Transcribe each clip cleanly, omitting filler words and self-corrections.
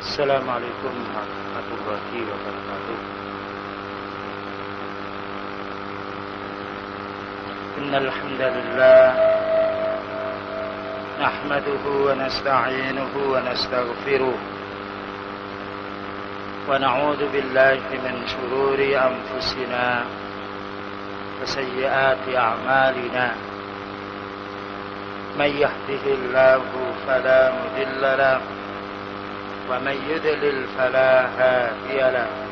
Assalamualaikum warahmatullahi wabarakatuh. Innal hamdalillah nahmaduhu wa nasta'inuhu wa nastaghfiruh wa na'udzu billahi min shururi anfusina wa sayyiati a'malina. Man yahdihillahu fala mudilla lahu wa man yudlil fala hadiya lahu.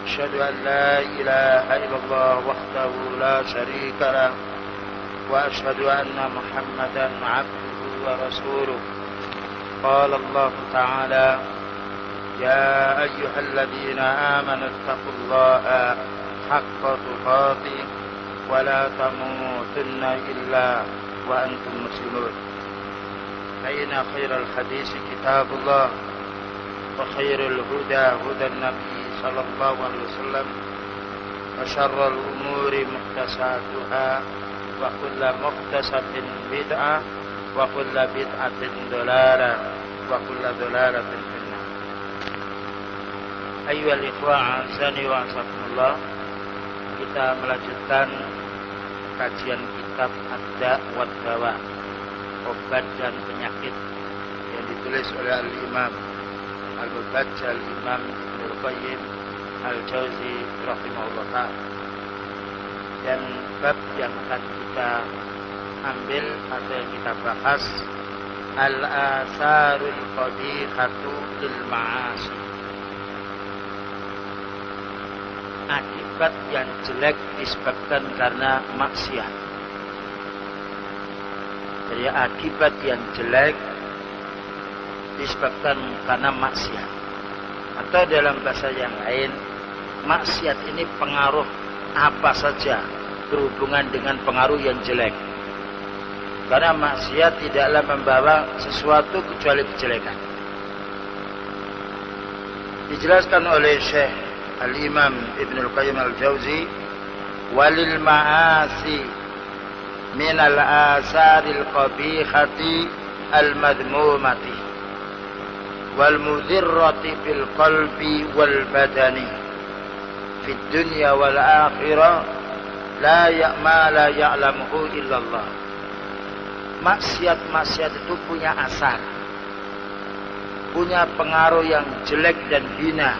أشهد أن لا إله إلا الله وحده لا شريك له وأشهد أن محمدا عبده ورسوله. قال الله تعالى: يا أيها الذين آمنوا اتقوا الله حق تقاته ولا تموتن إلا وأنتم مسلمون. فإن خير الحديث كتاب الله وخير الهدى هدى النبي صلى الله عليه وسلم وشر الأمور محدثاتها وكل محدثة بدعة وكل بدعة ضلالة وكل ضلالة في النار. أيها الإخوة أعزني وأعزكمullah, kita melanjutkan kajian kitab Ad-Da' wad Dawa, obat dan penyakit, yang ditulis oleh Al-Imam Al-Mubajjal Imam Ibnul Qayyim Al-Jauzi rahimahullah ta'ala. Dan bab yang akan kita ambil atau yang kita bahas, Al-Asarul Qabihatu lil Ma'asi, akibat yang jelek disebabkan karena maksiat. Jadi akibat yang jelek disebabkan karena maksiat, atau dalam bahasa yang lain, maksiat ini pengaruh apa saja berhubungan dengan pengaruh yang jelek. Karena maksiat tidaklah membawa sesuatu kecuali kejelekan. Dijelaskan oleh Syekh Al-Imam Ibnul Qayyim Al-Jauzi, walil ma'asi min al-asaril qabihati al-madmumati wal mudirrati fil qalbi wal badani fid dunya wal akhirah la ya'lamuhu illallah. Maksiat-maksiat itu punya asar, punya pengaruh yang jelek dan hina,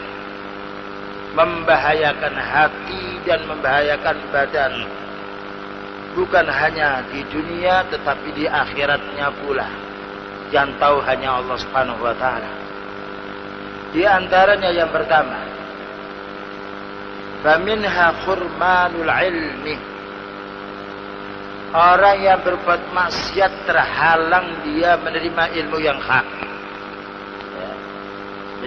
membahayakan hati dan membahayakan badan, bukan hanya di dunia tetapi di akhiratnya pula, yang tahu hanya Allah Subhanahu wa ta'ala. Di antaranya yang pertama, faminha khurmanul ilmi, orang yang berbuat maksiat terhalang dia menerima ilmu yang hak.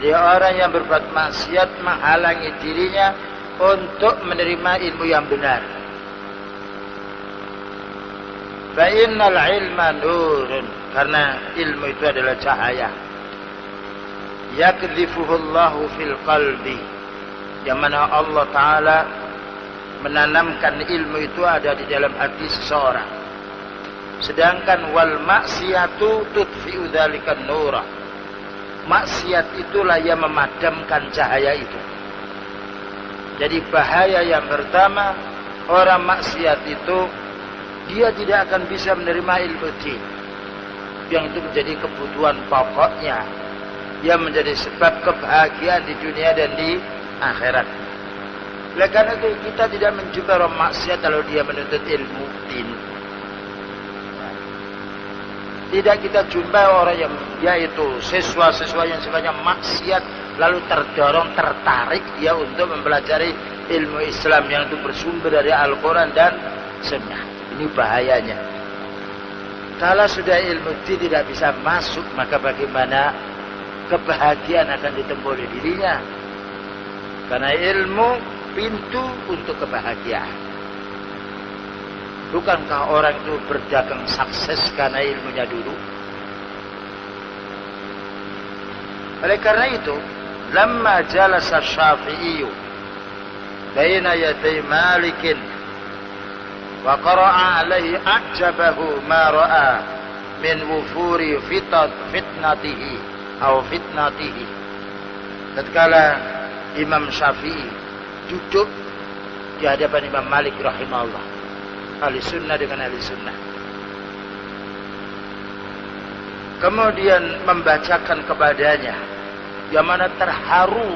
Jadi orang yang berbuat maksiat menghalangi dirinya untuk menerima ilmu yang benar. Fa innal ilma nurun, karena ilmu itu adalah cahaya. Yakdhifuhullahu fil qalbi, yang mana Allah Ta'ala menanamkan ilmu itu ada di dalam hati seseorang. Sedangkan wal maksiatu tudfi'u dzalikan nura, maksiat itulah yang memadamkan cahaya itu. Jadi bahaya yang pertama, orang maksiat itu dia tidak akan bisa menerima ilmu din, yang itu menjadi kebutuhan pokoknya, yang menjadi sebab kebahagiaan di dunia dan di akhirat. Oleh karena itu kita tidak menjumpai orang maksiat kalau dia menuntut ilmu din. Tidak kita jumpai orang yang yaitu siswa-siswa yang sifatnya maksiat lalu terdorong, tertarik dia untuk mempelajari ilmu Islam yang itu bersumber dari Al-Quran dan Sunnah. Ini bahayanya. Kalau sudah ilmu din tidak bisa masuk, maka bagaimana kebahagiaan akan ditempuh oleh dirinya? Karena ilmu pintu untuk kebahagiaan. Bukankah orang itu berdagang sukses karena ilmunya dulu? Oleh karena itu, lamma jalasa Syafi'i baina yaday Malikin wa qara'a alaihi a'jabahu ma ra'a min wufuri fitnatihi au fitnatihi. Tatkala Imam Syafi'i duduk di hadapan Imam Malik rahimahullah, ahli sunnah dengan ahli sunnah, kemudian membacakan kepadanya yang mana terharu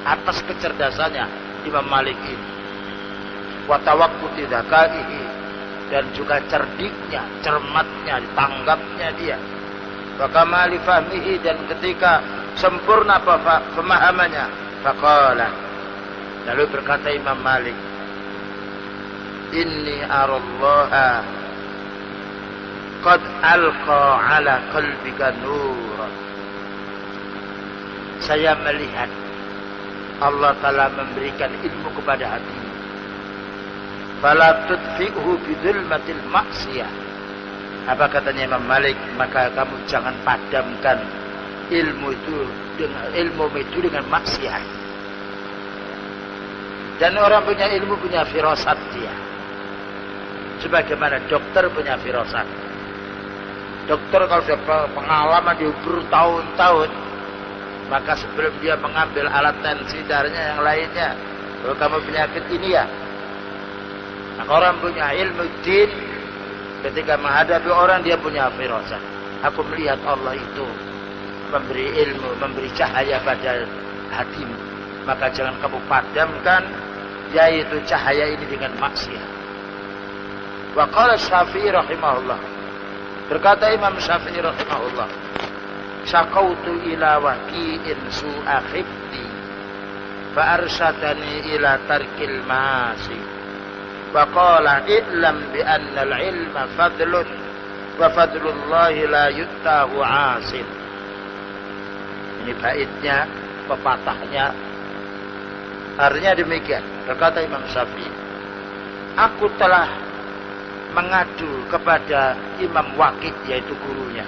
atas kecerdasannya Imam Malik ini, wa tawaqquti dzakaihi, dan juga cerdiknya, cermatnya, tanggapnya dia, wa kamali fahmihi, dan ketika sempurna pemahamannya, faqala, lalu berkata Imam Malik, inni arallaha qad alqa ala qalbika nur. Saya melihat Allah Ta'ala memberikan ilmu kepada hatimu. Fala tudfi'hu bidulmatil maksiyah. Apa katanya Imam Malik? Maka kamu jangan padamkan ilmu itu dengan maksiat. Dan orang punya ilmu punya firasat dia. Sebagaimana dokter punya firasat. Dokter kalau sudah pengalaman di bertahun-tahun, maka sebelum dia mengambil alat tensi darahnya yang lainnya, kalau kamu penyakit ini ya, maka orang punya ilmu din, ketika menghadapi orang dia punya firasat. Aku melihat Allah itu memberi ilmu, memberi cahaya pada hatimu, maka jangan kamu padamkan yaitu cahaya ini dengan maksiat. Wa qala Syafi'i rahimahullah, berkata Imam Syafi'i rahimahullah, syakautu ila waqi'in su'a khifti fa arsyadani ila tarkil ma'asi wa qala i'lam bi anna al-ilma fadlun wa fadlullahi la yuttahu 'asin. Ini baitnya, pepatahnya, artinya demikian. Berkata Imam Syafi'i, aku telah mengadu kepada Imam Waqi', yaitu gurunya,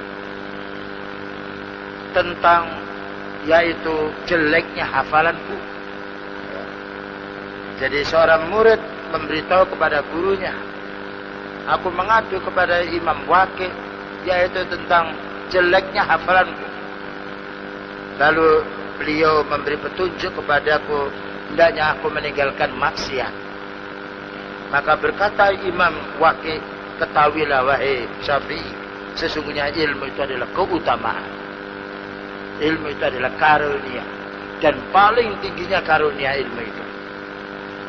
tentang yaitu jeleknya hafalanku. Jadi seorang murid memberitahu kepada gurunya, aku mengadu kepada Imam Waqi', yaitu tentang jeleknya hafalanku. Lalu beliau memberi petunjuk kepadaku, hendaknya aku meninggalkan maksiat. Maka berkata Imam Waqi', ketahuilah wahai Syafi'i, sesungguhnya ilmu itu adalah keutamaan. Ilmu itu adalah karunia, dan paling tingginya karunia ilmu itu.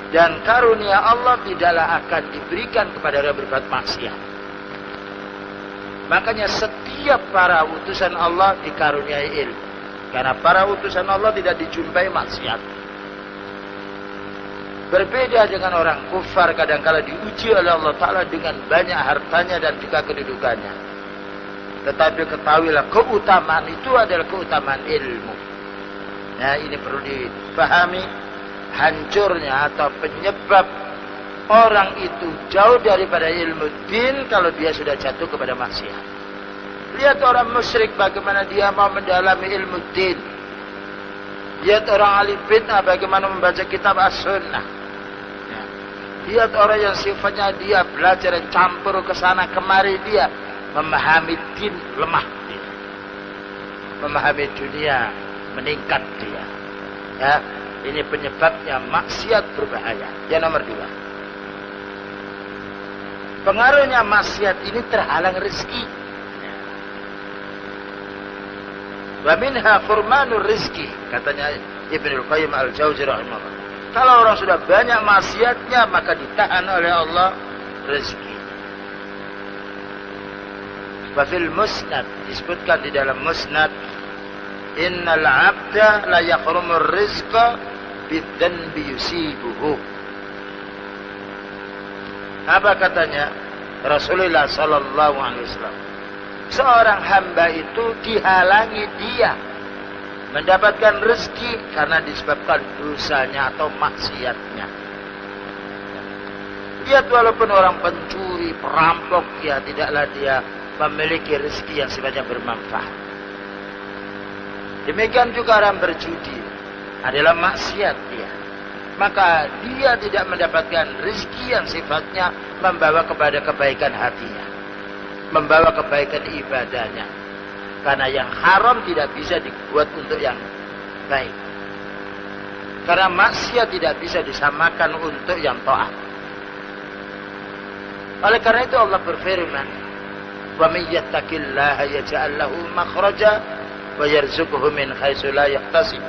Dan karunia Allah tidaklah akan diberikan kepada orang berbuat maksiat. Makanya setiap para utusan Allah dikaruniai ilmu, karena para utusan Allah tidak dijumpai maksiat. Berbeda dengan orang kufar, kadangkala diuji oleh Allah Ta'ala dengan banyak hartanya dan juga kedudukannya. Tetapi ketahuilah, keutamaan itu adalah keutamaan ilmu. Nah, ini perlu dipahami. Hancurnya atau penyebab orang itu jauh daripada ilmu din kalau dia sudah jatuh kepada maksiat. Lihat orang musyrik bagaimana dia mau mendalami ilmu din. Lihat orang ahli bid'ah bagaimana membaca kitab as-sunnah. Lihat orang yang sifatnya dia belajar dan campur ke sana kemari, dia memahami din lemah dia. Memahami dunia meningkat dia. Ya, ini penyebabnya maksiat berbahaya. Yang nomor 2. Pengaruhnya maksiat ini terhalang rezeki. Wa minha furmanur rizki, katanya Ibnul Qayyim al-Jauzi rahimahullah. Kalau orang sudah banyak maksiatnya, maka ditahan oleh Allah rezeki. Wa fil musnad, disebutkan di dalam musnad, innal abda la yaqrumur rizqa bidzanbi yusibuhu. Apa katanya Rasulullah sallallahu alaihi wasallam? Seorang hamba itu dihalangi dia mendapatkan rezeki karena disebabkan dosanya atau maksiatnya. Lihat, walaupun orang pencuri, perampok, ya tidaklah dia memiliki rezeki yang sifatnya bermanfaat. Demikian juga orang berjudi adalah maksiat dia. Maka dia tidak mendapatkan rezeki yang sifatnya membawa kepada kebaikan hatinya, membawa kebaikan ibadahnya. Karena yang haram tidak bisa dibuat untuk yang baik. Karena maksiat tidak bisa disamakan untuk yang taat. Oleh karena itu Allah berfirman, "Wa may yattaqillaha yaj'al lahu makhraja wa yarzuqhu min haitsu la yahtasib."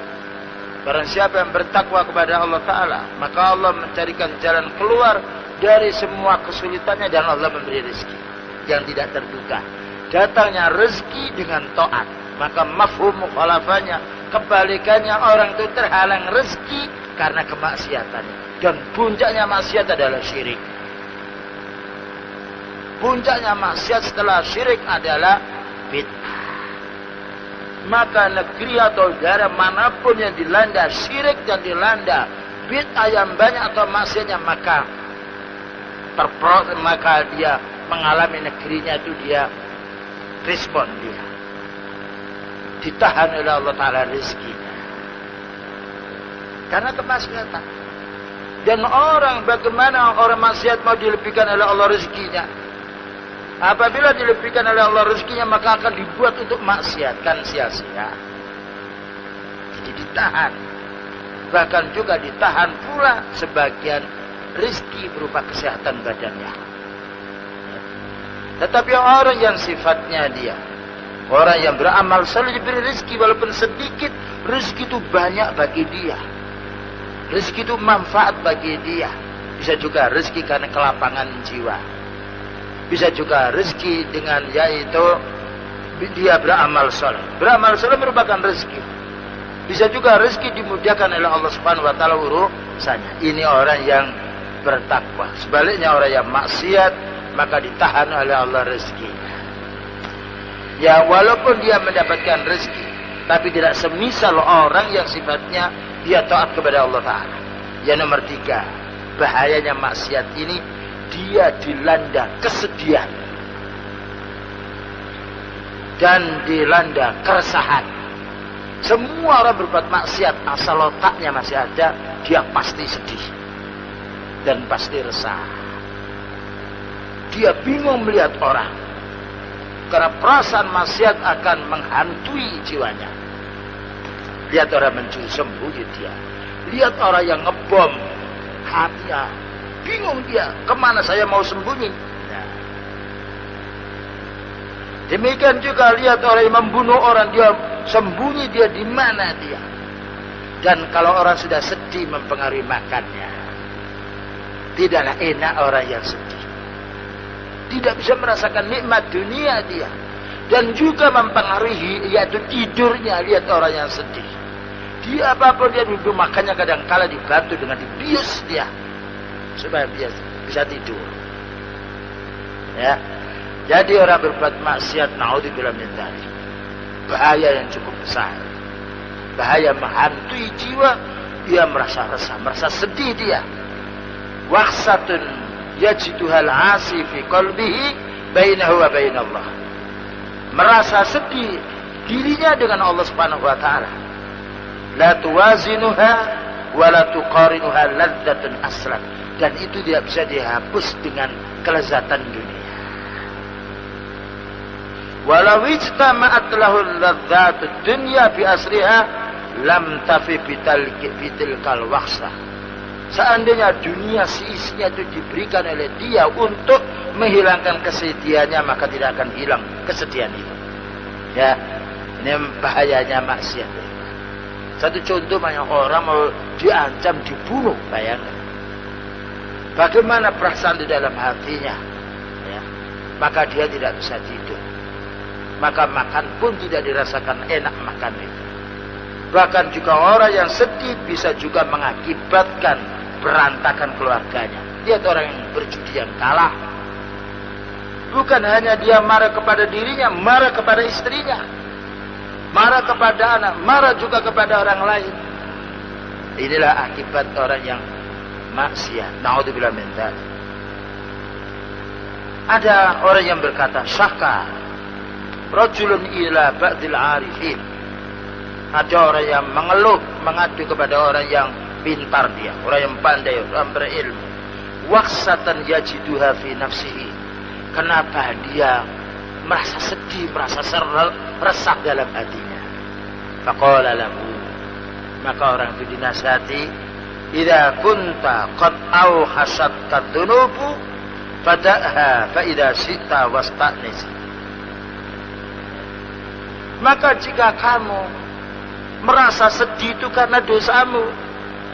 Barang siapa yang bertakwa kepada Allah Ta'ala, maka Allah mencarikan jalan keluar dari semua kesulitannya dan Allah memberi rezeki yang tidak terduga. Datangnya rezeki dengan taat, maka mafhum mukhalafahnya, kebalikannya, orang itu terhalang rezeki karena kemaksiatannya. Dan puncaknya maksiat adalah syirik. Puncaknya maksiat setelah syirik adalah bid'ah. Maka negeri atau daerah manapun yang dilanda syirik dan dilanda bid'ah yang banyak atau maksiatnya, maka dia mengalami negerinya itu dia respon, dia ditahan oleh Allah Ta'ala rezekinya karena kemaksiatan. Dan bagaimana orang maksiat mau dilebihkan oleh Allah rezekinya? Apabila dilebihkan oleh Allah rezekinya, maka akan dibuat untuk maksiat, kan sia-sia. Jadi ditahan. Bahkan juga ditahan pula sebagian rezeki berupa kesehatan badannya. Tetapi orang yang sifatnya dia, orang yang beramal selalu diberi rezeki walaupun sedikit, rezeki itu banyak bagi dia. Rezeki itu manfaat bagi dia. Bisa juga rezeki karena kelapangan jiwa. Bisa juga rezeki dengan yaitu dia beramal soleh. Beramal soleh merupakan rezeki. Bisa juga rezeki dimudahkan oleh Allah Subhanahu wa taala urusannya. Ini orang yang bertakwa. Sebaliknya orang yang maksiat, maka ditahan oleh Allah rezekinya. Ya, walaupun dia mendapatkan rezeki, tapi tidak semisal orang yang sifatnya dia taat kepada Allah Ta'ala. Yang nomor 3, bahayanya maksiat ini, dia dilanda kesedihan dan dilanda keresahan. Semua orang berbuat maksiat, asal otaknya masih ada, dia pasti sedih dan pasti resah. Dia bingung melihat orang, karena perasaan maksiat akan menghantui jiwanya. Lihat orang mencuri, sembunyi dia. Lihat orang yang ngebom, hatinya bingung dia, kemana saya mau sembunyi. Ya. Demikian juga lihat orang yang membunuh orang, dia sembunyi, dia di mana dia. Dan kalau orang sudah sedih mempengaruhi makannya, tidaklah enak orang yang sedih. Tidak bisa merasakan nikmat dunia dia. Dan juga mempengaruhi yaitu tidurnya. Lihat orang yang sedih, dia apapun dia duduk, makanya kadang-kala dibantu dengan dibius dia supaya dia bisa tidur. Ya, jadi orang berbuat maksiat, naudzubillah min dzalik, bahaya yang cukup besar. Bahaya menghantui jiwa. Dia merasa resah, merasa sedih dia. Wahsatun yajiduhal asi fi qalbihi bainahu wa bainallah. Merasa sedih dirinya dengan Allah Subhanahu wa taala. La tuwazinuha wa la tuqarinuha ladzatun aslan. Dan itu tidak bisa dihapus dengan kelezatan dunia. Walau ijtama'at lahu ladzatud dunya bi asriha lam tafi bitilkal waqsah. Seandainya dunia seisinya itu diberikan oleh dia untuk menghilangkan kesedihannya, maka tidak akan hilang kesedihan itu. Ya, ini bahayanya maksiat. Satu contoh, banyak orang mau diancam dibunuh, bayangkan. Bagaimana perasaan di dalam hatinya? Ya, maka dia tidak bisa tidur. Maka makan pun tidak dirasakan enak makan itu. Bahkan juga orang yang sedih bisa juga mengakibatkan berantakan keluarganya. Lihat orang yang berjudi yang kalah. Bukan hanya dia marah kepada dirinya, marah kepada istrinya, marah kepada anak, marah juga kepada orang lain. Inilah akibat orang yang maksiat. Naudzubillah min dzalik. Ada orang yang berkata, syaka rajulun ila ba'dil arifin. Ada orang yang mengeluh, mengadu kepada orang yang pintar dia, orang yang pandai, orang berilmu. Waqsatan yajiduha fi nafsihi. Kenapa dia merasa sedih, merasa resah dalam hatinya. Faqala lahu, maka orang itu dinasihati, idza kunta qad awhasatka dhunubu fada'ha fa idza syi'ta wasta'nis. Maka jika kamu merasa sedih itu karena dosamu,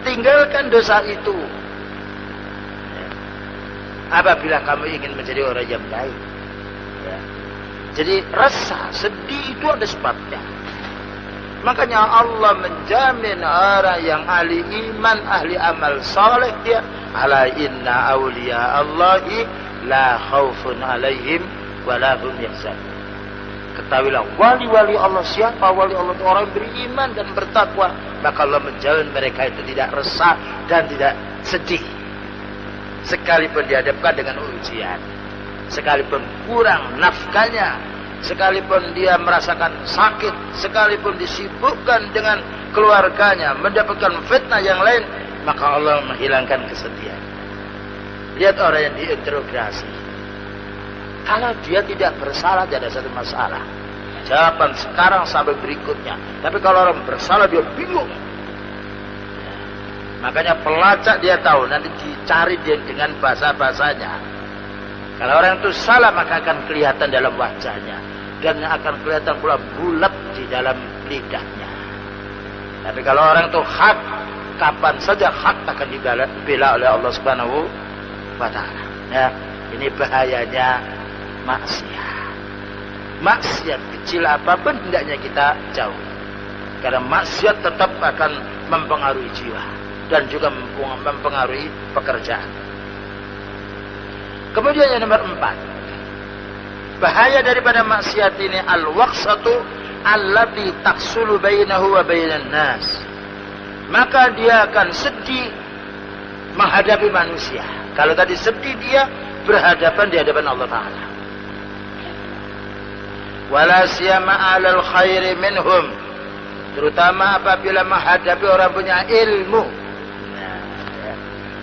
tinggalkan dosa itu. Apabila kamu ingin menjadi orang yang baik, ya. Jadi rasa sedih itu ada sebabnya. Makanya Allah menjamin orang yang ahli iman, ahli amal saleh, dia ala inna awliya Allahi la khaufun alaihim wa la hum yahzanun. Ketahuilah wali-wali Allah siapa? Wali Allah itu orang yang beriman dan bertakwa. Maka Allah menjamin mereka itu tidak resah dan tidak sedih. Sekalipun dihadapkan dengan ujian, sekalipun kurang nafkahnya, sekalipun dia merasakan sakit, sekalipun disibukkan dengan keluarganya, mendapatkan fitnah yang lain, maka Allah menghilangkan kesedihan. Lihat orang yang diinterogasi, kalau dia tidak bersalah tidak ada satu masalah, jawaban sekarang sampai berikutnya. Tapi kalau orang bersalah dia bingung. Makanya pelacak dia tahu, nanti dicari dia dengan bahasa-bahasanya. Kalau orang itu salah maka akan kelihatan dalam wajahnya, dan akan kelihatan pula bulat di dalam lidahnya. Tapi kalau orang itu hak, kapan saja hak akan dibela oleh Allah Subhanahu wa Ta'ala. Ya, ini bahayanya maksiat. Maksiat kecil apapun hendaknya kita jauh, karena maksiat tetap akan mempengaruhi jiwa dan juga mempengaruhi pekerjaan. Kemudian yang nomor 4, bahaya daripada maksiat ini al-waqsatu allati tahsulu bainahu wa bainan nas. Maka dia akan sedih menghadapi manusia. Kalau tadi sedih, dia berhadapan di hadapan Allah Ta'ala. Wala siyama 'alal khairi minhum, terutama apabila menghadapi orang punya ilmu.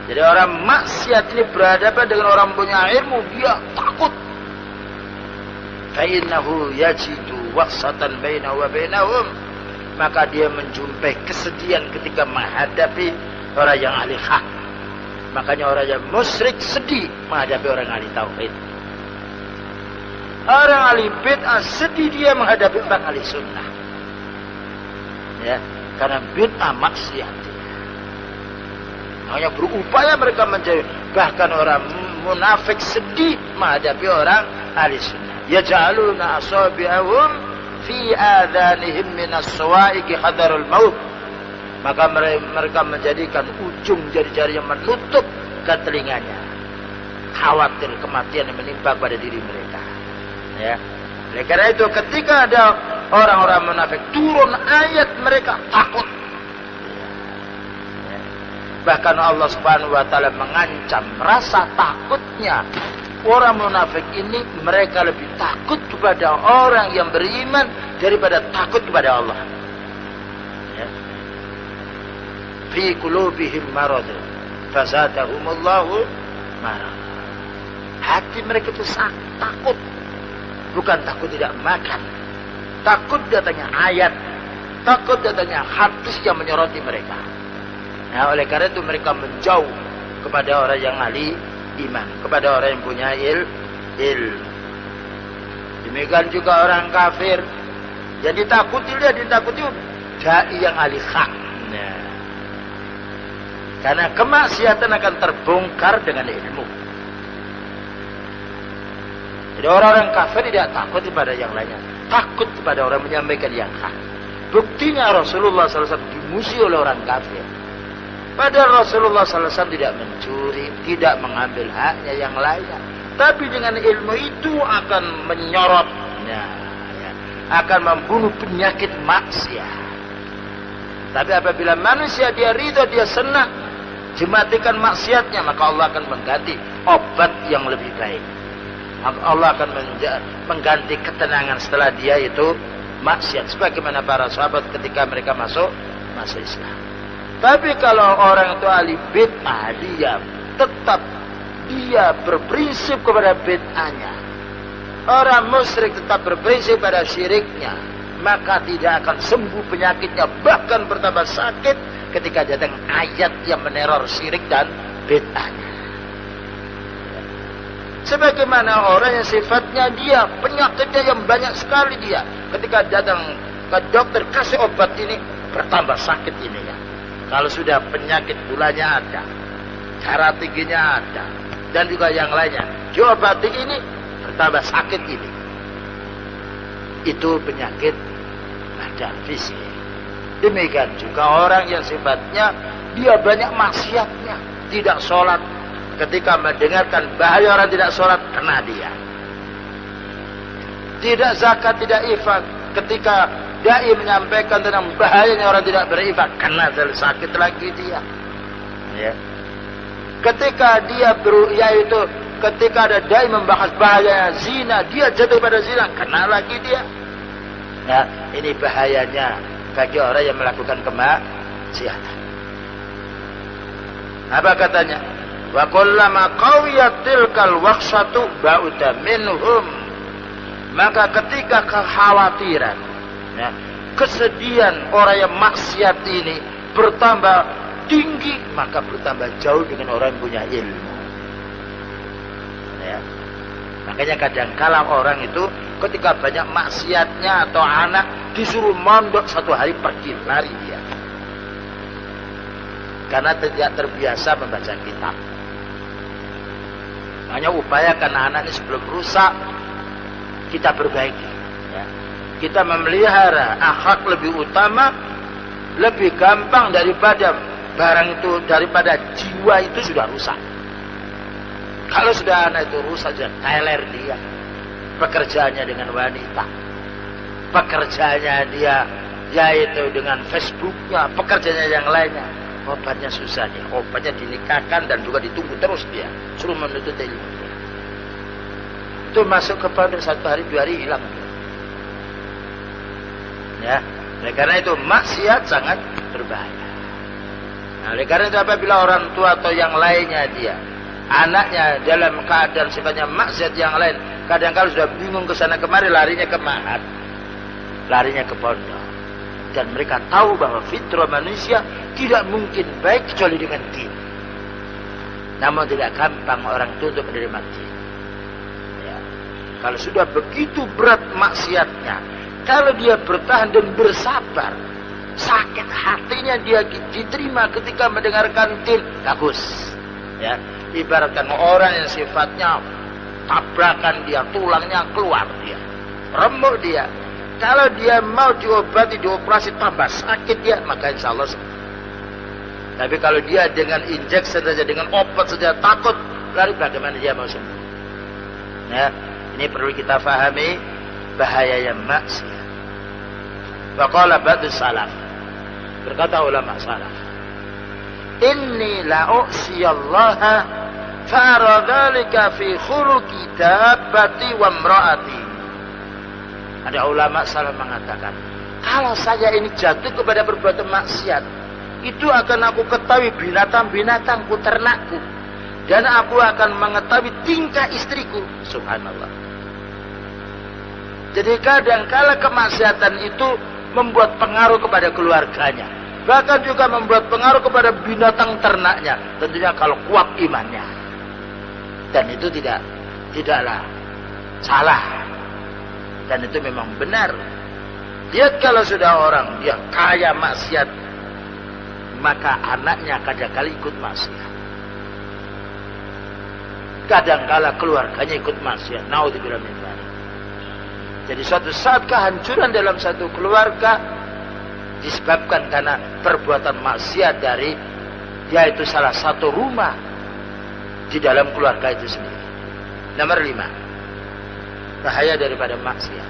Jadi orang maksiat ini berhadapan dengan orang punya ilmu, dia takut. Fa'innahu yajidu waqsatan bainahu wa bainahum, maka dia menjumpai kesedihan ketika menghadapi orang yang ahli hak. Makanya orang yang musyrik sedih menghadapi orang ahli tauhid. Orang ahli bid'ah sedih dia menghadapi orang ahli sunnah. Ya, karena bid'ah maksiat. Hanya berupaya mereka menjauh. Bahkan orang munafik sedih menghadapi orang ahli sunnah. Yaj'aluna asabi'ahum fi adhanihim minas sawa'iqi hadarul maut. Maka mereka menjadikan ujung jari-jari yang menutup ke telinganya, khawatir kematian yang menimpa pada diri mereka. Ya. Oleh karena itu ketika ada orang-orang munafik turun ayat, mereka takut. Bahkan Allah Subhanahu wa Ta'ala mengancam rasa takutnya orang munafik ini, mereka lebih takut kepada orang yang beriman daripada takut kepada Allah. Ya. Fi qulubihim marad fazadahumullahu marad. Hati mereka itu sangat takut. Bukan takut tidak makan, takut datangnya ayat, takut datangnya hadis yang menyoroti mereka. Nah, oleh karena itu mereka menjauh kepada orang yang ahli iman, kepada orang yang punya ilmu. Demikian juga orang kafir. Jadi takuti dia, ditakuti dai yang ahli hak. Nah, karena kemaksiatan akan terbongkar dengan ilmu. Jadi orang-orang kafir tidak takut kepada yang lainnya, takut kepada orang menyampaikan yang hak. Buktinya Rasulullah SAW dimusuhi oleh orang kafir. Padahal Rasulullah SAW tidak mencuri, tidak mengambil haknya yang lainnya. Tapi dengan ilmu itu akan menyorotnya, ya, akan membunuh penyakit maksiat. Tapi apabila manusia dia ridha, dia senang, dimatikan maksiatnya, maka Allah akan mengganti obat yang lebih baik. Allah akan mengganti ketenangan setelah dia itu maksiat. Sebagaimana para sahabat ketika mereka masuk Islam. Tapi kalau orang itu ahli bid'ah, dia tetap dia berprinsip kepada bid'ahnya. orang musyrik tetap berprinsip pada syiriknya, maka tidak akan sembuh penyakitnya, bahkan bertambah sakit ketika datang ayat yang meneror syirik dan bid'ahnya. Sebagaimana orang yang sifatnya dia penyakitnya yang banyak sekali, dia ketika datang ke dokter kasih obat ini bertambah sakit ini ya. Kalau sudah penyakit gulanya ada, darah tingginya ada, dan juga yang lainnya, diobati ini bertambah sakit ini. Itu penyakit badan fisik. Demikian juga orang yang sifatnya dia banyak maksiatnya, tidak sholat, ketika mendengarkan bahaya orang tidak sholat, kena dia. Tidak zakat, tidak infak, ketika dai menyampaikan tentang bahayanya orang tidak berinfak, kena sakit lagi dia. Ya. Ketika dia yaitu ketika ada dai membahas bahaya zina, dia jatuh pada zina, kena lagi dia. Nah, ini bahayanya bagi orang yang melakukan kemaksiatan. Apa katanya? Wa kullama qawiyat tilkal waqsatu ba'uda minhum. Maka ketika kekhawatiran, ya, kesedihan orang yang maksiat ini bertambah tinggi, maka bertambah jauh dengan orang yang punya ilmu. Ya. Makanya kadangkala orang itu ketika banyak maksiatnya atau anak disuruh mondok satu hari pergi lari dia, karena tidak terbiasa membaca kitab. Hanya upayakan anak ini sebelum rusak kita perbaiki. Ya. Kita memelihara akhlak lebih utama, lebih gampang daripada barang itu, daripada jiwa itu sudah rusak. Kalau sudah anak itu rusak, sudah teler dia. Pekerjaannya dengan wanita, pekerjaannya dia yaitu dengan Facebooknya, pekerjaannya yang lainnya. Obatnya susah nih, obatnya dinikahkan dan juga ditunggu terus dia, suruh menuntut ilmu. Itu masuk kepada satu hari dua hari hilang. Ya, oleh karena itu maksiat sangat berbahaya. Nah, oleh karena itu apabila orang tua atau yang lainnya dia, anaknya dalam keadaan sifatnya maksiat yang lain, kadang-kadang sudah bingung ke sana kemari, larinya ke ma'had, larinya ke pondok. Dan mereka tahu bahwa fitrah manusia tidak mungkin baik kecuali dengan din. Namun tidak gampang orang itu untuk menerima din. Ya. Kalau sudah begitu berat maksiatnya, kalau dia bertahan dan bersabar, sakit hatinya dia diterima ketika mendengarkan din, bagus. Ya. Ibaratkan orang yang sifatnya tabrakan dia, tulangnya keluar dia, remuk dia. Kalau dia mau diobati, dioperasi, tambah sakit dia, maka insya Allah sembuh. Tapi kalau dia dengan injeksi saja, dengan obat saja takut lari, bagaimana dia mau sembuh? Ya, ini perlu kita fahami bahaya yang maksiat. Waqala ba'du salaf, berkata ulama salaf, inni la u'siyallaha fa'ara dhalika fi khuluqi dabbati wa imra'ati. Ada ulama salaf mengatakan, kalau saya ini jatuh kepada perbuatan maksiat, itu akan aku ketahui binatang-binatangku, ternakku, dan aku akan mengetahui tingkah istriku. Subhanallah. Jadi kadang-kala kemaksiatan itu membuat pengaruh kepada keluarganya, bahkan juga membuat pengaruh kepada binatang ternaknya, tentunya kalau kuat imannya. Dan itu tidaklah salah, dan itu memang benar. Lihat kalau sudah orang dia kaya maksiat, maka anaknya kadang-kala ikut maksiat, kadang-kala keluarganya ikut maksiat. Naudzubillah min dzalik. Jadi suatu saat kehancuran dalam satu keluarga disebabkan karena perbuatan maksiat dari yaitu salah satu rumah di dalam keluarga itu sendiri. Nomor 5, bahaya daripada maksiat.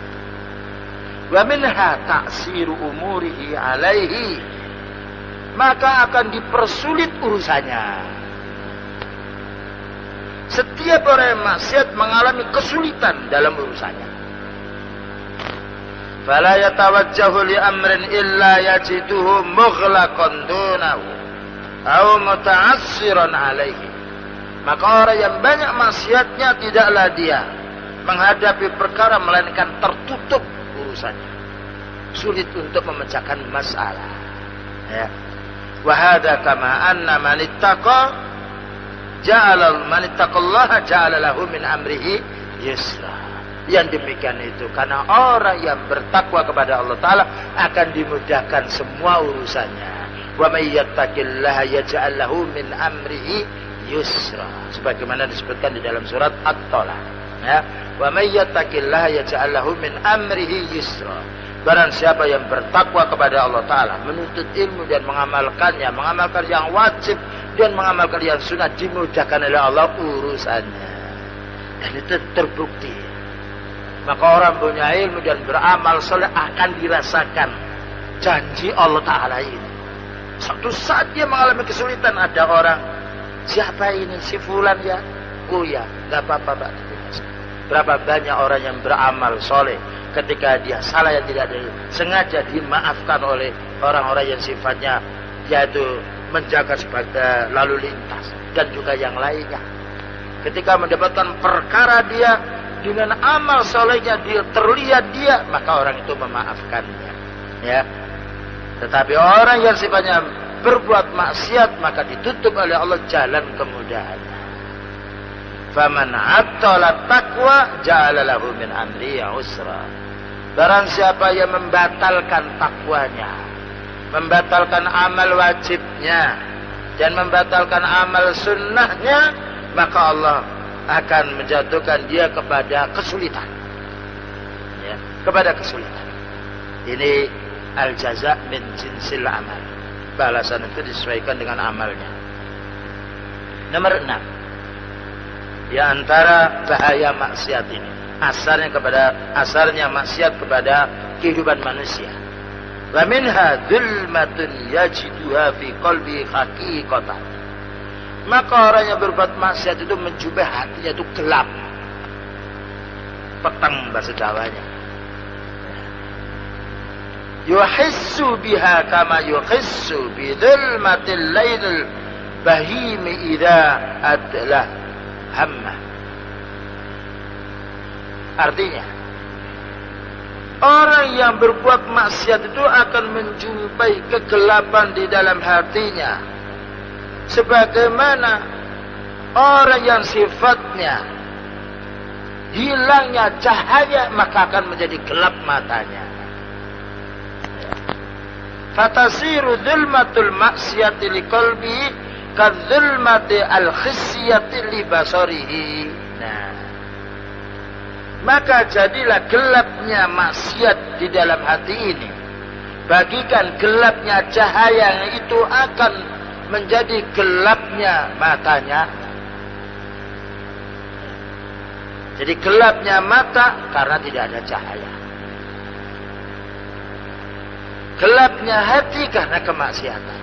Wa minha ta'siru umurihi alaihi, maka akan dipersulit urusannya. Setiap orang yang maksiat mengalami kesulitan dalam urusannya. Fala yatawajjahu li amrin illa yajiduhu mughlaqan dunahu aw muta'assiran alaihi. Maka orang yang banyak maksiatnya tidaklah dia menghadapi perkara melainkan tertutup urusannya, sulit untuk memecahkan masalah. Ya. Wa hadza kama anna man ittaqa ja'ala lahu min amrihi yusra. Yang demikian itu karena orang yang bertakwa kepada Allah Ta'ala akan dimudahkan semua urusannya. Wa may yattaqillaha yaj'al lahu min amrihi yusra, sebagaimana disebutkan di dalam surat At-Talaq. Ya. Wa may yattaqillaha yaj'al lahu min amrihi yusra. Barang siapa yang bertakwa kepada Allah Ta'ala, menuntut ilmu dan mengamalkannya, mengamalkan yang wajib dan mengamalkan yang sunnah, dimudahkan oleh Allah urusannya. Dan itu terbukti. Maka orang punya ilmu dan beramal soleh akan dirasakan janji Allah Ta'ala ini. Suatu saat dia mengalami kesulitan, ada orang, siapa ini? Si fulan ya? Oh ya, gak apa-apa Pak. Berapa banyak orang yang beramal soleh, ketika dia salah yang tidak ada, sengaja dimaafkan oleh orang-orang yang sifatnya yaitu menjaga sebagai lalu lintas dan juga yang lainnya. Ketika mendapatkan perkara dia dengan amal solehnya dia terlihat dia, maka orang itu memaafkannya. Ya. Tetapi orang yang sifatnya berbuat maksiat, maka ditutup oleh Allah jalan kemudahan. Faman attala taqwa ja'ala lahu min amri usra. Barang siapa yang membatalkan takwanya, membatalkan amal wajibnya dan membatalkan amal sunnahnya, maka Allah akan menjatuhkan dia kepada kesulitan. Ya, kepada kesulitan. Ini al-jaza min jinsil amal. Balasan itu disesuaikan dengan amalnya. Nomor 6. Di antara bahaya maksiat ini, asarnya maksiat kepada kehidupan manusia. Wa minha dzulmatun yajiduha fi qalbi haqiqatan. Maka orang yang berbuat maksiat itu menjumpai hatinya itu gelap, petang bahasa Jawanya. Yuhissu biha kama yuhissu bi dzulmatil lailil bahimi idza adlah hamma. Artinya, orang yang berbuat maksiat itu akan menjumpai kegelapan di dalam hatinya, sebagaimana orang yang sifatnya hilangnya cahaya maka akan menjadi gelap matanya. Fatasiru dzulmatul maksiyati liqalbi kadzulmati al-khisyati li basarihi. Nah, maka jadilah gelapnya maksiat di dalam hati ini bagikan gelapnya cahaya yang itu akan menjadi gelapnya matanya. Jadi gelapnya mata karena tidak ada cahaya. Gelapnya hati karena kemaksiatan.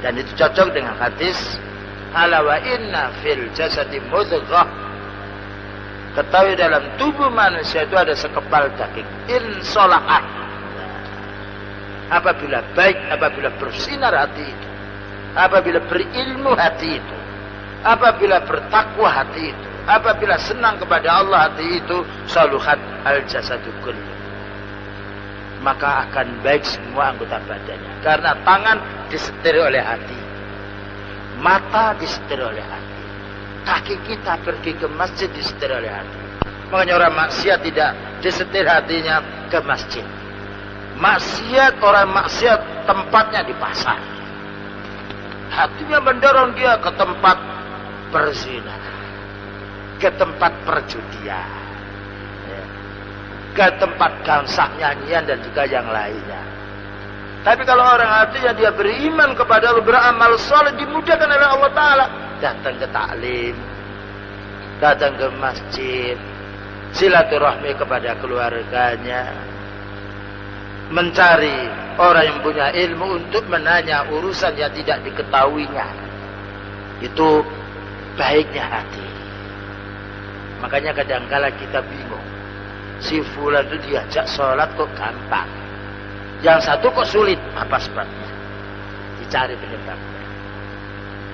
Dan itu cocok dengan hadis ala wa inna fil jasadi mudghah. Ketahui dalam tubuh manusia itu ada sekepal daging. In sholahat. Apabila baik, apabila bersinar hati itu, apabila berilmu hati itu, apabila bertakwa hati itu, apabila senang kepada Allah hati itu, saluhat al-jasadu kullu, maka akan baik semua anggota badannya. Karena tangan disetir oleh hati, mata disetir oleh hati, kaki kita pergi ke masjid disetir oleh hati. Makanya orang maksiat tidak disetir hatinya ke masjid. Maksiat, orang maksiat tempatnya di pasar. Hatinya mendorong dia ke tempat perzinahan, ke tempat perjudian, ke tempat gamsak nyanyian dan juga yang lainnya. Tapi kalau orang hatinya dia beriman kepada Allah, beramal saleh, dimudahkan oleh Allah Ta'ala, datang ke taklim, datang ke masjid, silaturahmi kepada keluarganya, mencari orang yang punya ilmu untuk menanya urusan yang tidak diketahuinya. Itu baiknya hati. Makanya kadang-kala kita bingung, si fulan itu diajak sholat kok gampang, yang satu kok sulit, apa sebabnya? Dicari penyebabnya.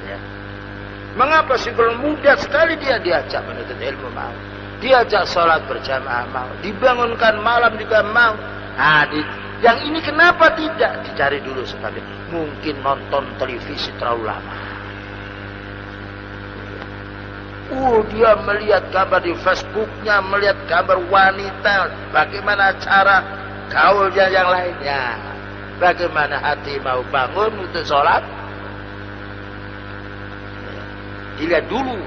Ya. Mengapa si fulan mudah sekali dia diajak menuntut ilmu? diajak sholat berjamaah mau, dibangunkan malam juga mau. Nah, yang ini kenapa tidak? Dicari dulu sebabnya. Mungkin nonton televisi terlalu lama. Dia melihat gambar di Facebooknya, melihat gambar wanita, bagaimana cara gaulnya yang lainnya. Bagaimana hati mau bangun untuk sholat? Dilihat dulu.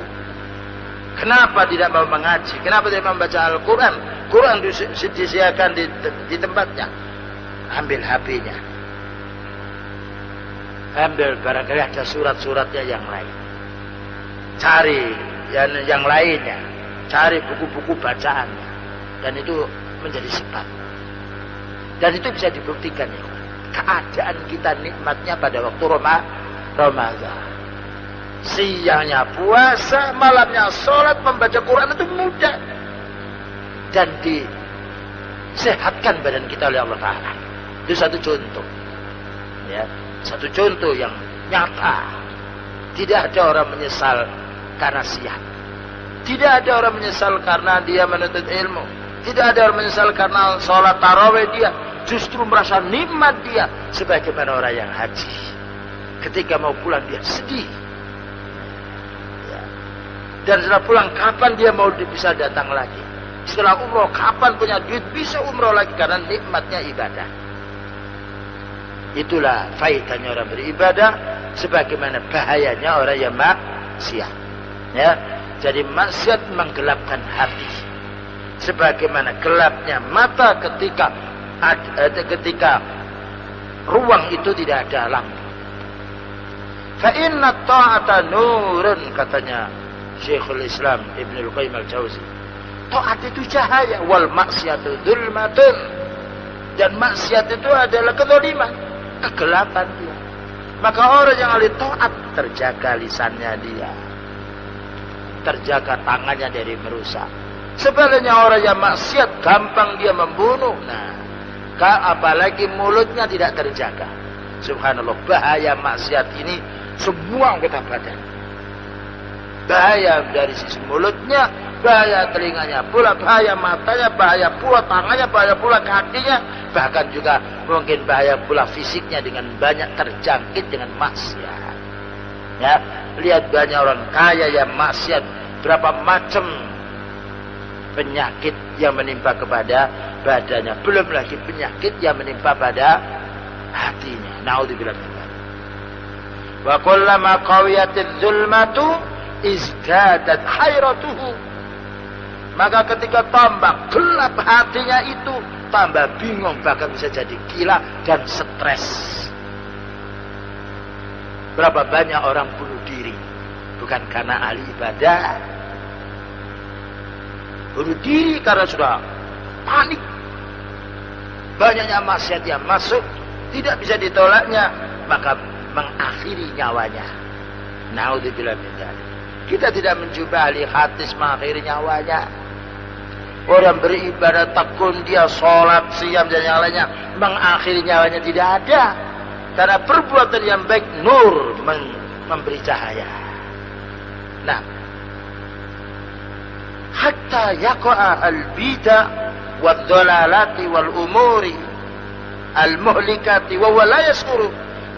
Kenapa tidak mau mengaji? Kenapa tidak mau membaca Al-Quran? Quran disediakan di tempatnya. Ambil HP-nya. Ambil barangkali ada surat-suratnya yang lain. Cari yang lainnya. Cari buku-buku bacaannya. Dan itu menjadi sifat. Dan itu bisa dibuktikan ya. Keadaan kita nikmatnya pada waktu Ramadan. Siangnya puasa, malamnya sholat, membaca Quran itu mudah. Dan disehatkan badan kita oleh Allah Ta'ala. Itu satu contoh. Ya, satu contoh yang nyata. Tidak ada orang menyesal karena siang. Tidak ada orang menyesal karena dia menuntut ilmu. Tidak ada orang menyesal karena sholat tarawih dia. Justru merasa nikmat dia. Sebagaimana orang yang haji. Ketika mau pulang dia sedih. Ya. Dan setelah pulang kapan dia mau bisa datang lagi. Setelah umroh kapan punya duit bisa umroh lagi. Karena nikmatnya ibadah. Itulah faedahnya orang beribadah. Sebagaimana bahayanya orang yang maksiat. Ya. Jadi maksiat menggelapkan hati. Sebagaimana gelapnya mata ketika ruang itu tidak ada lampu. Fa inna ta'ata nurun, katanya Syekhul Islam Ibnul Qayyim Al-Jauzi. Taat itu cahaya, wal maksiatu dzulmatun. Dan maksiat itu adalah kezaliman, kegelapan dia. Maka orang yang ahli taat terjaga lisannya dia. Terjaga tangannya dari merusak. Sebaliknya orang yang maksiat gampang dia membunuh. Nah, apalagi mulutnya tidak terjaga. Subhanallah, bahaya maksiat ini semua anggota badan. Bahaya dari sisi mulutnya, bahaya telinganya pula, bahaya matanya, bahaya pula tangannya, bahaya pula kakinya, bahkan juga mungkin bahaya pula fisiknya dengan banyak terjangkit dengan maksiat. Ya, lihat banyak orang kaya yang maksiat, berapa macam penyakit yang menimpa kepada badannya, belum lagi penyakit yang menimpa pada hatinya. Naudzubillah. Wa kullama qawiyatil zulmatu izdadat hayratuhu. Maka ketika tambah gelap hatinya itu, tambah bingung, bahkan bisa jadi gila dan stres. Berapa banyak orang bunuh diri bukan karena ahli ibadah, bunuh diri karena sudah panik. Banyaknya maksiat yang masuk, tidak bisa ditolaknya, maka mengakhiri nyawanya. Naudzubillah min dzalik. Kita tidak mencoba ahli hadis mengakhiri nyawanya. Orang beribadah tekun, dia sholat, siam dan yang lainnya, mengakhiri nyawanya tidak ada. Karena perbuatan yang baik nur memberi cahaya. Nah, hatta yaqa'a al-bid'a wad-dhalalati wal-umuri al-muhlikati wa huwa la yashuru.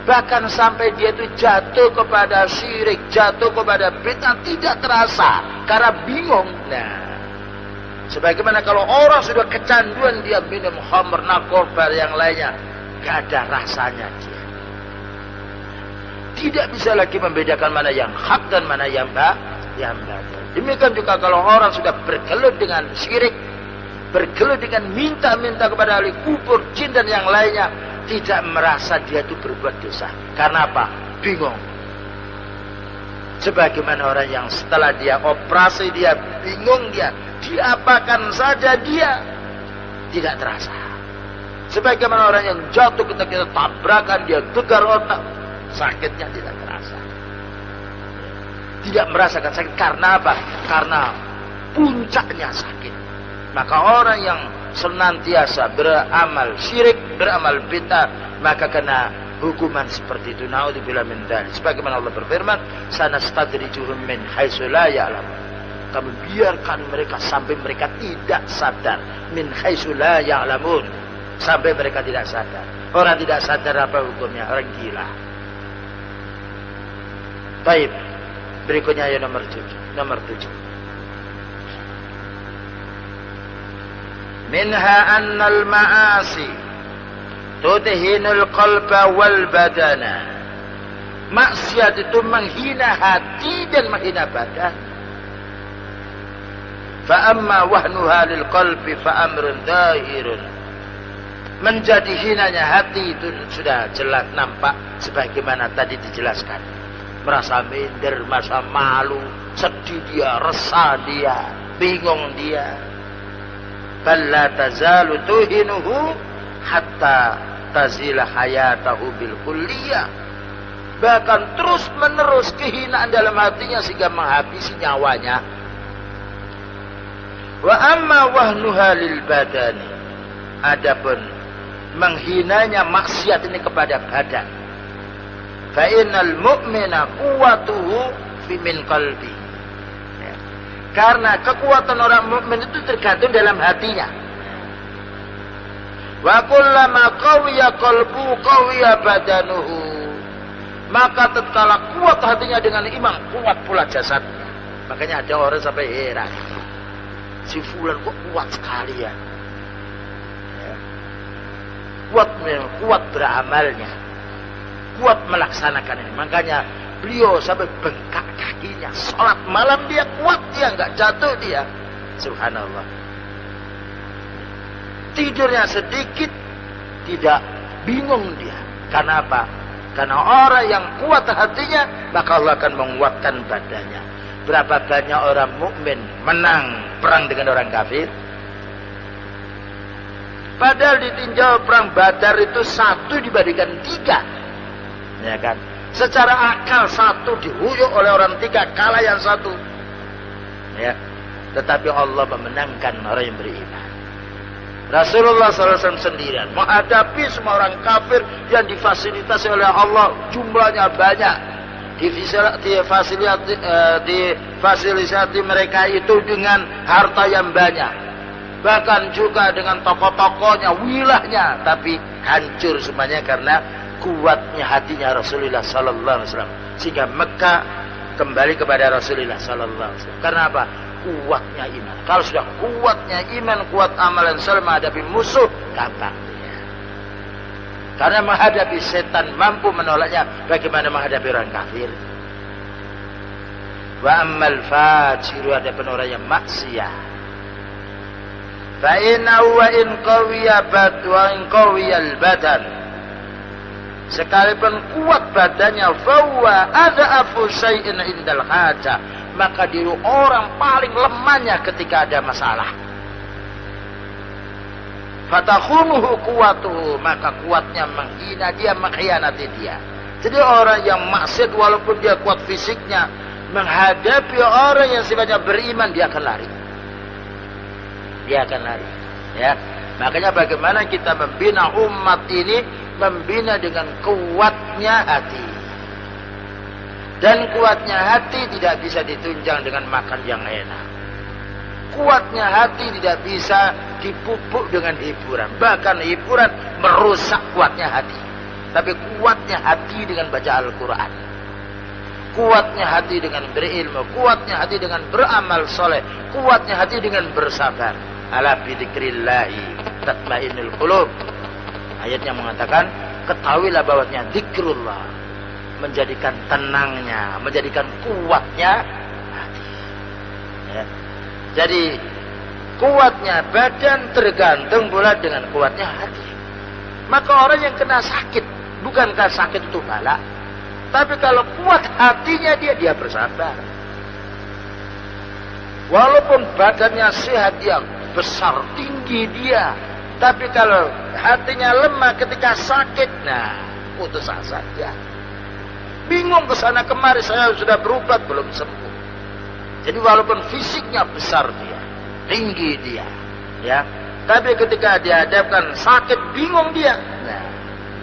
Bahkan sampai dia itu jatuh kepada syirik, jatuh kepada bid'ah tidak terasa karena bingung. Nah, sebagaimana kalau orang sudah kecanduan dia minum khamr, narkoba yang lainnya, gak ada rasanya dia. Tidak bisa lagi membedakan mana yang hak dan mana yang batil. Demikian juga kalau orang sudah bergelut dengan syirik, bergelut dengan minta-minta kepada ahli kubur, jin dan yang lainnya, tidak merasa dia itu berbuat dosa. Karena apa? Bingung. Sebagaimana orang yang setelah dia operasi, dia bingung, dia diapakan saja dia tidak terasa. Sebagaimana orang yang jatuh ketika kita tabrakan, dia gegar otak, sakitnya tidak terasa. Tidak merasakan sakit karena apa? Karena puncaknya sakit. Maka orang yang senantiasa beramal syirik, beramal bid'ah, maka kena hukuman seperti itu. Naudzubillah min dzalik. Sebagaimana Allah berfirman, sanastadrijuhum min haitsu la ya'lamun. kami biarkan mereka sampai mereka tidak sadar. Min haitsu la ya'lamun. Sampai mereka tidak sadar. Orang tidak sadar apa hukumnya? Orang gila. Baik. Berikutnya ayat nomor 7. Minha annal ma'asi tudhinul qalba wal badana. Maksiat itu menghina hati dan menghina badan. Fa amma wahnuha lil qalbi fa amrun dhahirun. Menjadi hinanya hati itu sudah jelas nampak sebagaimana tadi dijelaskan. Merasa minder, merasa malu, sedih dia, resah dia, bingung dia. Balla tazalu tuhinuhu hatta tazila hayatahu bil kulliyah. Bahkan terus menerus kehinaan dalam hatinya sehingga menghabisi nyawanya. Wa amma wahnuha lil badani. Adapun menghinanya maksiat ini kepada badan. Fa innal mu'mina quwwatuhu fi min qalbi. Ya. Karena kekuatan orang mukmin itu tergantung dalam hatinya. Wa kullama qawiya qalbu qawiya badanuhu. Maka tatkala kuat hatinya dengan iman, kuat pula jasadnya. Makanya ada orang sampai heran. Si fulan kok kuat sekali ya. Kuat beramalnya, kuat melaksanakan ini. Makanya beliau sampai bengkak kakinya. Sholat malam dia kuat, dia nggak jatuh dia. Subhanallah. Tidurnya sedikit tidak bingung dia. Karena apa? Karena orang yang kuat hatinya, maka Allah akan menguatkan badannya. Berapa banyak orang mukmin menang perang dengan orang kafir? Padahal ditinjau perang Badar itu 1 dibandingkan 3. Ya kan? Secara akal 1 dihuyuk oleh orang 3, kalah yang 1. Ya. Tetapi Allah memenangkan orang yang beriman. Rasulullah SAW sendirian menghadapi semua orang kafir yang difasilitasi oleh Allah, jumlahnya banyak. Difasilitasi mereka itu dengan harta yang banyak. Bahkan juga dengan tokoh-tokohnya, wilahnya, tapi hancur semuanya karena kuatnya hatinya Rasulullah SAW. Sehingga Mekah kembali kepada Rasulullah SAW. Karena apa? Kuatnya iman. Kalau sudah kuatnya iman, kuat amalan saleh menghadapi musuh, gampang. Karena menghadapi setan mampu menolaknya, bagaimana menghadapi orang kafir? Wa ammal fajiru, ada orang yang maksiat. Fa inna wa in qawiya qawiyal badan. Sekalipun kuat badannya, fawa adha'afu syai'in indal hajah. Maka diri orang paling lemahnya ketika ada masalah. Fatakhunuhu kuwatuhu, maka kuatnya menghina dia, mengkhianati dia. Jadi orang yang maksiat walaupun dia kuat fisiknya, menghadapi orang yang sifatnya beriman, dia akan lari. Dia akan lari. Ya. Makanya bagaimana kita membina umat ini, membina dengan kuatnya hati. Dan kuatnya hati tidak bisa ditunjang dengan makan yang enak. Kuatnya hati tidak bisa dipupuk dengan hiburan. Bahkan hiburan merusak kuatnya hati. Tapi kuatnya hati dengan baca Al-Quran. Kuatnya hati dengan berilmu. Kuatnya hati dengan beramal soleh. Kuatnya hati dengan bersabar. Ala bidzikrillahi tatma'innul qulub. Ayat yang mengatakan, ketahuilah bahwasanya zikrullah menjadikan tenangnya, menjadikan kuatnya hati. Ya. Jadi kuatnya badan tergantung pula dengan kuatnya hati. Maka orang yang kena sakit, bukankah sakit itu bala? Tapi kalau kuat hatinya dia bersabar. Walaupun badannya sehat, dia besar, tinggi dia. Tapi kalau hatinya lemah ketika sakit, nah putus asa dia. Bingung kesana kemari, saya sudah berobat belum sembuh. Jadi walaupun fisiknya besar dia, tinggi dia, ya, tapi ketika dihadapkan sakit bingung dia. Nah,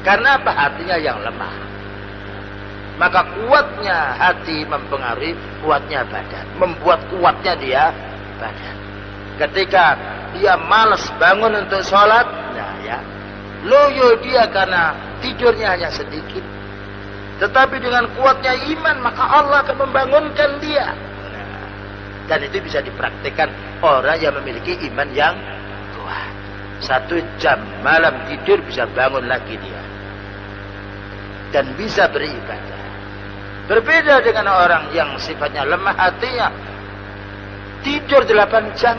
karena apa? Hatinya yang lemah. maka kuatnya hati mempengaruhi kuatnya badan, membuat kuatnya dia badan. Ketika dia malas bangun untuk sholat, nah ya, loyo dia karena tidurnya hanya sedikit. Tetapi dengan kuatnya iman, maka Allah akan membangunkan dia. Nah, dan itu bisa dipraktikkan orang yang memiliki iman yang kuat. 1 jam malam tidur bisa bangun lagi dia. Dan bisa beribadah. Berbeda dengan orang yang sifatnya lemah hatinya. Tidur 8 jam.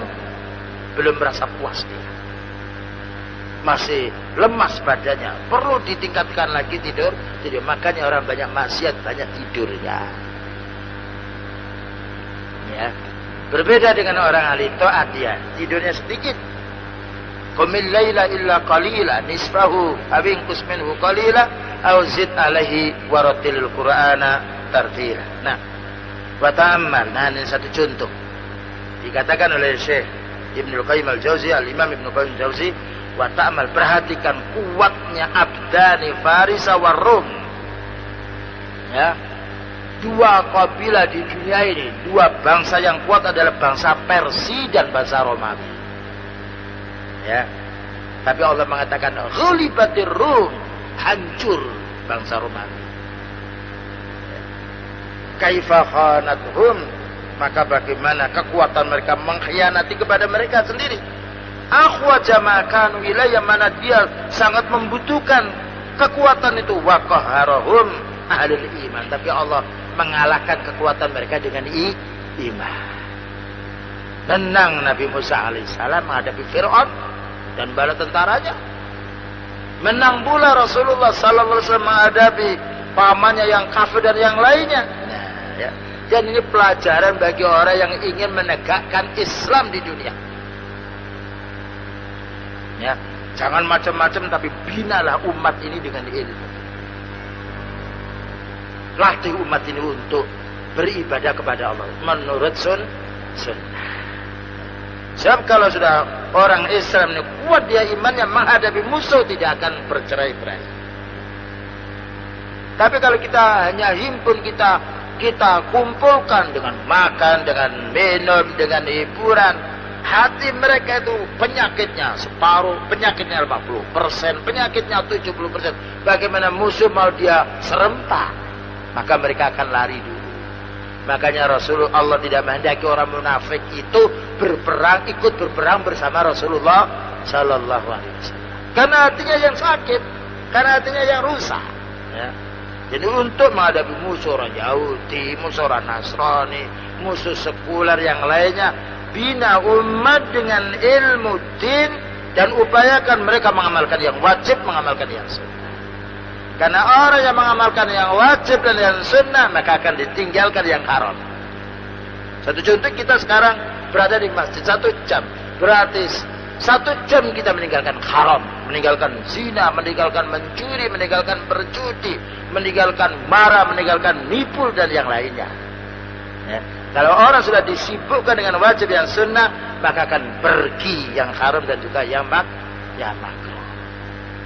Belum merasa puas dia. Masih lemas badannya. Perlu ditingkatkan lagi tidur. Makanya orang banyak maksiat, banyak tidurnya. Ya. Berbeda dengan orang ahli taat dia. Tidurnya sedikit. Qumil laila illa qalila nisfahu aw inqus minhu qalila aw zid alaihi warattilil qur'ana tartila. Nah, wa ta'ammal. Nah, ini satu contoh. Dikatakan oleh Syekh Ibnu Qayyim al-Jauzi, al-Imam Ibnu Qayyim al-Jauzi, wa ta'ammal, perhatikan kuatnya abdani Farisa war Rum. Ya. 2 kabilah di dunia ini, 2 bangsa yang kuat adalah bangsa Persia dan bangsa Romawi. Ya. Tapi Allah mengatakan ghulibatir Rum, hancur bangsa Romawi. Ya. Kaifa khanathum, maka bagaimana kekuatan mereka mengkhianati kepada mereka sendiri. Akhwaja ma kanu ilayya, mana dia sangat membutuhkan kekuatan itu. Wa qaharahum ahlul iman, tapi Allah mengalahkan kekuatan mereka dengan iman. Menang Nabi Musa alaihissalam menghadapi Fir'aun dan bala tentaranya. Menang pula Rasulullah sallallahu alaihi wasallam menghadapi pamannya yang kafir dan yang lainnya. Nah, ya. Dan ini pelajaran bagi orang yang ingin menegakkan Islam di dunia. Ya, jangan macam-macam, tapi binalah umat ini dengan ilmu. Latih umat ini untuk beribadah kepada Allah menurut sunnah. Sebab kalau sudah orang Islam ini kuat dia imannya, menghadapi musuh tidak akan bercerai-berai. Tapi kalau kita hanya himpun, kita kumpulkan dengan makan, dengan minum, dengan hiburan, hati mereka itu penyakitnya separuh, penyakitnya 50%, penyakitnya 70%. Bagaimana musuh mau dia serempak, maka mereka akan lari dulu. Makanya Rasulullah tidak menghendaki orang munafik itu ikut berperang bersama Rasulullah Sallallahu Alaihi Wasallam. Karena hatinya yang sakit, karena hatinya yang rusak. Ya. Jadi untuk menghadapi musuh orang Yahudi, musuh orang Nasrani, musuh sekuler yang lainnya, bina umat dengan ilmu din dan upayakan mereka mengamalkan yang wajib, mengamalkan yang sunnah. Karena orang yang mengamalkan yang wajib dan yang sunnah, maka akan ditinggalkan yang haram. Satu contoh, kita sekarang berada di masjid 1 jam. Berarti 1 jam kita meninggalkan haram, meninggalkan zina, meninggalkan mencuri, meninggalkan berjudi, meninggalkan marah, meninggalkan nipu dan yang lainnya. Ya. Kalau orang sudah disibukkan dengan wajib yang sunnah, maka akan pergi yang haram dan juga yang makruh.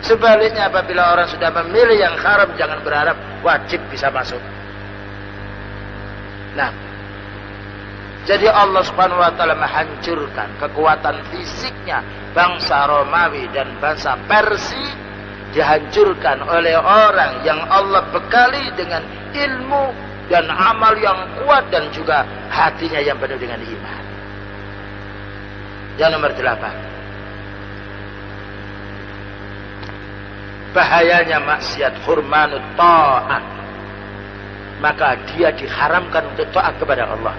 Sebaliknya apabila orang sudah memilih yang haram, jangan berharap wajib bisa masuk. Nah, jadi Allah Subhanahu wa taala menghancurkan kekuatan fisiknya bangsa Romawi dan bangsa Persia, dihancurkan oleh orang yang Allah bekali dengan ilmu dan amal yang kuat dan juga hatinya yang penuh dengan iman. Yang nomor 8. Bahayanya maksiat hurmanut ta'at. Maka dia diharamkan untuk taat kepada Allah.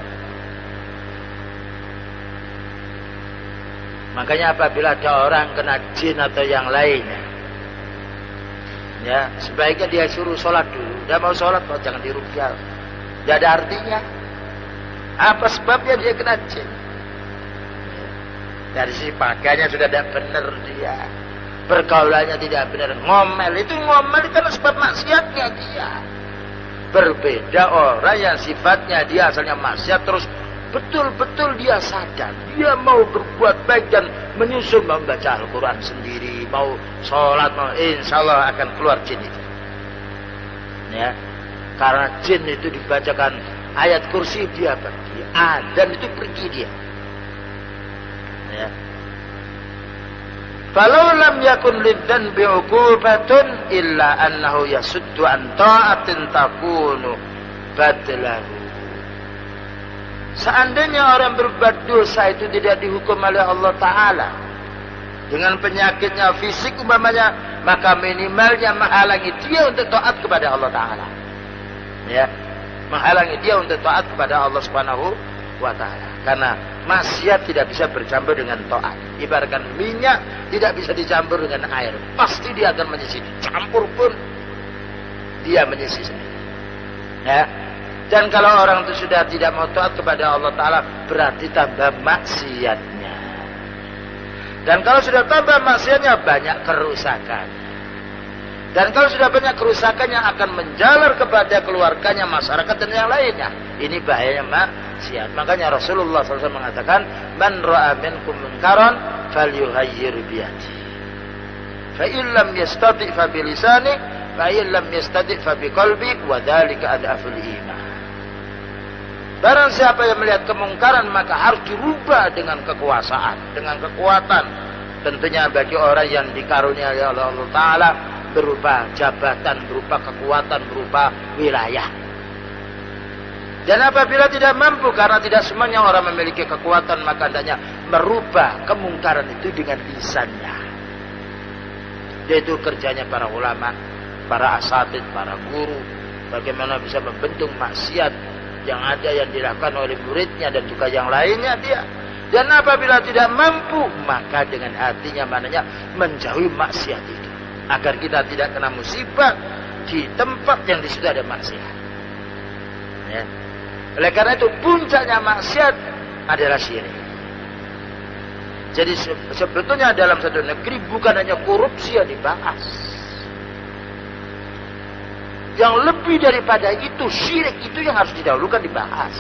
Makanya apabila ada orang kena jin atau yang lainnya, ya, sebaiknya dia suruh sholat dulu. Dia mau sholat, kok jangan dirukyah. Tidak ada artinya. Apa sebabnya dia kena jin? Dari sisi pakaiannya sudah tidak benar dia. Pergaulannya tidak benar, ngomel. Itu ngomel karena sebab maksiatnya dia. Berbeda orang yang sifatnya dia asalnya maksiat, terus betul-betul dia sadar, dia mau berbuat baik dan menyusun, mau membaca Al-Quran sendiri, mau sholat, mau, insya Allah akan keluar jin itu. Ya. Karena jin itu dibacakan ayat kursi dia pergi, adzan itu pergi dia. Ya. Falau lam yakun lidzanbi 'uqubatun illa annahu yasuddu an ta'atin takunu badlahu. Seandainya orang berbuat dosa itu tidak dihukum oleh Allah Ta'ala dengan penyakitnya fisik umpamanya, maka minimalnya menghalangi dia untuk taat kepada Allah Ta'ala. Ya, menghalangi dia untuk taat kepada Allah Subhanahu wa Ta'ala. Karena maksiat tidak bisa bercampur dengan taat. Ibaratkan minyak tidak bisa dicampur dengan air, pasti dia akan menyisi. Campur pun dia menyisi sendiri. Ya. Dan kalau orang itu sudah tidak mau taat kepada Allah Ta'ala, berarti tambah maksiatnya. Dan kalau sudah tambah maksiatnya, banyak kerusakan. Dan kalau sudah banyak kerusakannya, akan menjalar kepada keluarganya, masyarakat, dan yang lainnya. Ini bahayanya maksiat. Makanya Rasulullah SAW mengatakan, Man ra'a minkum munkaran falyughayyir biyadihi. Fa in lam yastati' fa bilisani, fa in lam yastati' fa biqalbi, wa dzalika ad'aful iman. Barang siapa yang melihat kemungkaran, maka harus dirubah dengan kekuasaan, dengan kekuatan. Tentunya bagi orang yang dikaruniai oleh Allah Ta'ala, berupa jabatan, berupa kekuatan, berupa wilayah. Dan apabila tidak mampu, karena tidak semuanya orang memiliki kekuatan, maka hendaknya merubah kemungkaran itu dengan lisannya. Yaitu kerjanya para ulama, para asatid, para guru. Bagaimana bisa membendung maksiat yang ada yang dilakukan oleh muridnya dan juga yang lainnya dia. Dan apabila tidak mampu, maka dengan hatinya mananya menjauhi maksiat itu, agar kita tidak kena musibah di tempat yang di situ ada maksiat. Ya. Oleh karena itu puncaknya maksiat adalah syirik. Jadi sebetulnya dalam satu negeri bukan hanya korupsi yang dibahas. Yang lebih daripada itu, syirik itu yang harus didahulukan, dibahas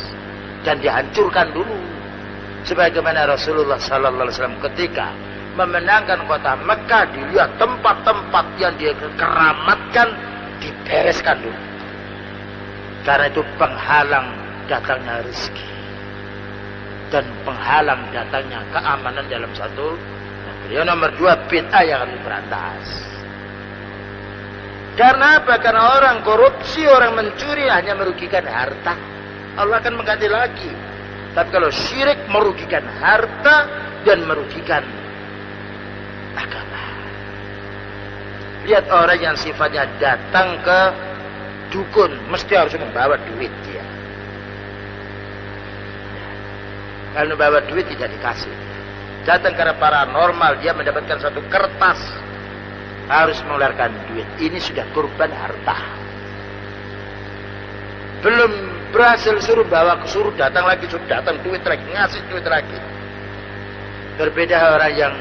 dan dihancurkan dulu. Sebagaimana Rasulullah Sallallahu Alaihi Wasallam ketika memenangkan kota Mekah, dilihat tempat-tempat yang dia keramatkan, dibereskan dulu. Karena itu penghalang datangnya rezeki dan penghalang datangnya keamanan dalam satu negeri. Yang nomor 2, bid'ah yang harus diberantas. Karena apa? Karena orang korupsi, orang mencuri hanya merugikan harta. Allah akan mengganti lagi. Tapi kalau syirik merugikan harta dan merugikan agama. Lihat orang yang sifatnya datang ke dukun, mesti harus membawa duit dia. Kalau membawa duit tidak dikasih. Datang karena paranormal, dia mendapatkan satu kertas, harus mengeluarkan duit. Ini sudah kurban harta. Belum berhasil suruh datang lagi, suruh datang duit lagi, ngasih duit lagi. Berbeda orang yang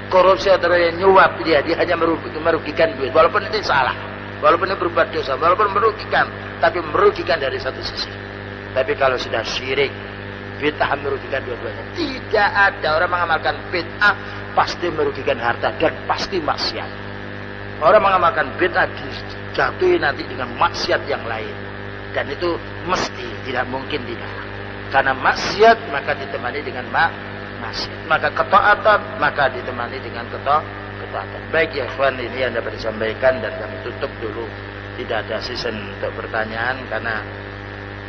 korupsi atau yang nyuap, dia hanya merugikan duit, walaupun itu salah, walaupun itu berbuat dosa, walaupun merugikan, tapi merugikan dari satu sisi. Tapi kalau sudah syirik, bid'ah merugikan dua-duanya. Tidak ada orang mengamalkan bid'ah pasti merugikan harta dan pasti maksiat. Orang mengamalkan bid'ah dijatuhi nanti dengan maksiat yang lain. Dan itu mesti, tidak mungkin tidak. Karena maksiat maka ditemani dengan maksiat. Maka ketaatan maka ditemani dengan ketaatan. Baik ya ikhwan, ini yang dapat disampaikan dan kami tutup dulu. Tidak ada season untuk pertanyaan karena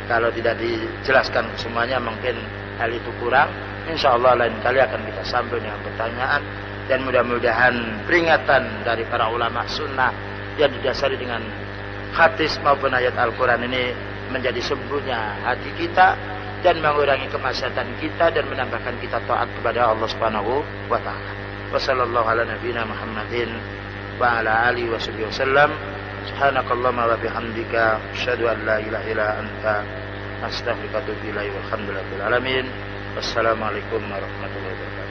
kalau tidak dijelaskan semuanya mungkin hal itu kurang. Insya Allah lain kali akan kita sambung dengan pertanyaan. Dan mudah-mudahan peringatan dari para ulama sunnah yang didasari dengan hadis maupun ayat Al-Quran ini menjadi sembuhnya hati kita dan mengurangi kemaksiatan kita dan menambahkan kita taat kepada Allah Subhanahu wa Ta'ala. Wassallallahu ala nabiyina Muhammadin wa ala alihi wasallam. Subhanakallahumma wa bihamdika asyhadu an la ilaha illa anta astaghfiruka wa atubu ilaik. Walhamdulillahil alamin. Wassalamualaikum warahmatullahi wabarakatuh.